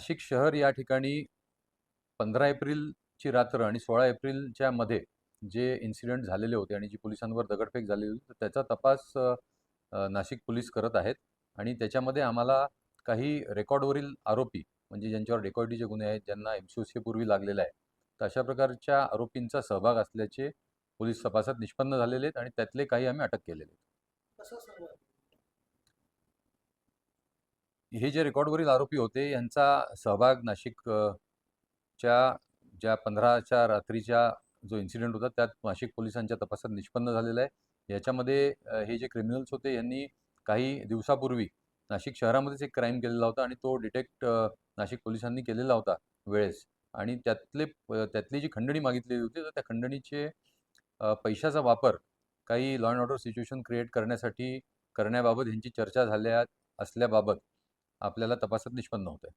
नाशिक शहर या ठिकाणी 15 एप्रिलची रात्र आणि 16 एप्रिलच्या मध्ये जे इन्सिडेंट झालेले होते आणि जी पोलिसांवर दगडफेक झालेली होती, तर त्याचा तपास नाशिक पोलीस करत आहेत. आणि त्याच्यामध्ये आम्हाला काही रेकॉर्डवरील आरोपी, म्हणजे ज्यांच्यावर डेकॉइटीचे गुन्हे आहेत, ज्यांना MCOC पूर्वी लागलेला आहे, तर अशा प्रकारच्या आरोपींचा सहभाग असल्याचे पोलीस तपासात निष्पन्न झालेले आहेत आणि त्यातले काही आम्ही अटक केलेले आहेत. हे जे रेकॉर्डवरील आरोपी होते यांचा सहभाग नाशिक च्या ज्या 15च्या रात्रीच्या जो इन्सिडेंट होता त्यात नाशिक पोलिसांच्या तपासात निष्पन्न झालेला आहे. याच्यामध्ये हे जे क्रिमिनल्स होते यांनी काही दिवसापूर्वी नाशिक शहरामध्येच एक क्राईम केलेला होता आणि तो डिटेक्ट नाशिक पोलिसांनी केलेला होता वेळेस. आणि त्यातली जी खंडणी मागितलेली होती, तर त्या खंडणीचे पैशाचा वापर काही law and order situation create करण्यासाठी करण्याबाबत यांची चर्चा झाल्या असल्याबाबत आपल्याला तपासात निष्पन्न होत आहे.